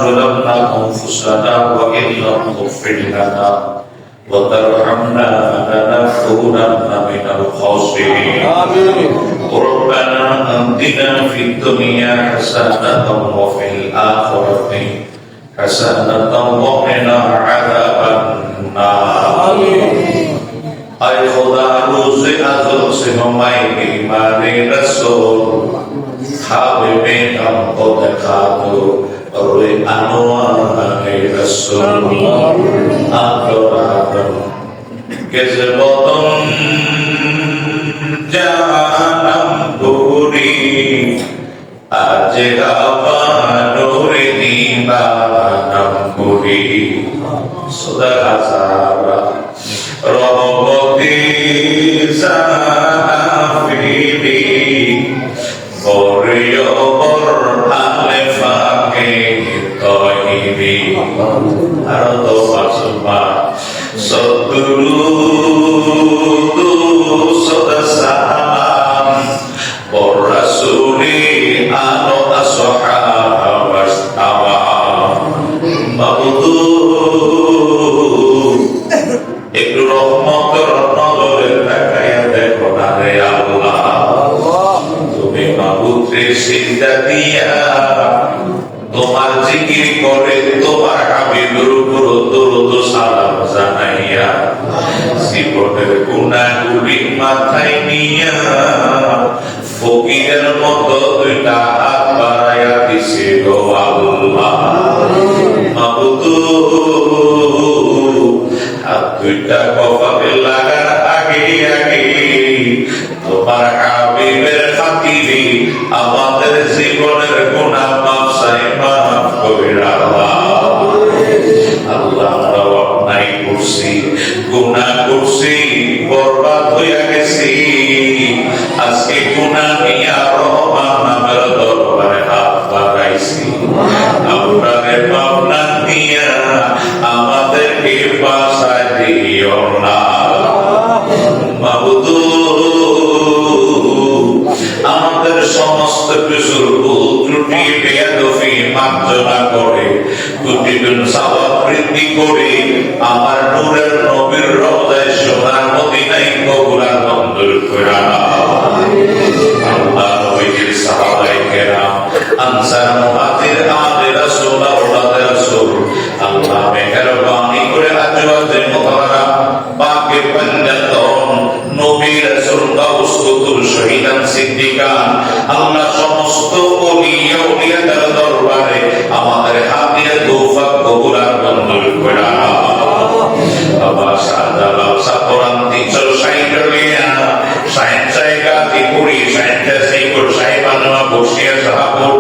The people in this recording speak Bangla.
ظلمنا أنفسنا وإن لم تغفر لنا وترحمنا لنكونن من الخاسرين ربنا آتنا في الدنيا حسنة وفي الآخرة حسنة وقنا عذاب النار أي خدا روز أزل سنمائي إيماني رسول حبيبي كم قد خاتو روي أنواني رسول أدرادم كذبتم جانم بوري أجغابا نوري ديبانم بوري صدق سارا রহমতি সাফিরি বরিয়বর আলেফাকে তহিবি আরদ বাসমা সদরুদু সদসালাম বর রাসূলি আলো আসহাবাস তাওয়াম মাবুদু একটু রহমতের নজরে তাকায়া দেখো না রে আল্লাহ তুমি মাবুদরে সিজদা দিয়া তোমার জিকির করে তোমার হাবিবের উপর দরুদ সালাম জানাইয়া জীবনের গুনাহগুলি মাথায় নিয়া ফকিরের মতো দুইটা হাত বাড়াইয়া দিছে গো আল্লাহ মাবুদ দুইটা কপালে লাগার আগে আগে তোমার হাবিবের খাতিরে আমাদের জীবনের গুনাহ মাফ চাই মাফ কইরা আল্লাহ আমরা অন্যায় করছি গুনাহ করছি বরবাদ হইয়া গেছি আজকে গুনাহ নিয়া রহমান নামের দরবারে হাত বাড়াইছি আপনাদের পাওনা দিয়া আমাদেরকে বাঁচায় দিও না মাবুদ আমাদের সমস্ত কিছুর ভুল ত্রুটি বেয়াদবি মার্জনা করে কোটিগুণ সওয়াব বৃদ্ধি করে আমার নূরের নবীর রওজায় সোনার মদিনায় কবুল মঞ্জুর করে নাও আল্লাহ নবীর সাহাবায়ে কেরাম আনসার মুহাজির আলে রাসূল আওলাদে রাসূল আল্লাহ মেহেরবানি করে আজওয়াজে মুতাহহারা পাকে পঞ্জাতন নবী রাসূল গাউস কুতুব শহীদান সিদ্দিকান আল্লাহ সমস্ত ওলিয়া ওলিয়াদের দরবারে আমাদের হাদিয়া তোফা কবুল আর মঞ্জুর করে নাও বাবা শাহজালাল সাপরান 360 লিয়া সাইন জায়গা ত্রিপুরি সাইন জায়গা সাইকুর সাইবানওয়া বসিয়া সাহাবুর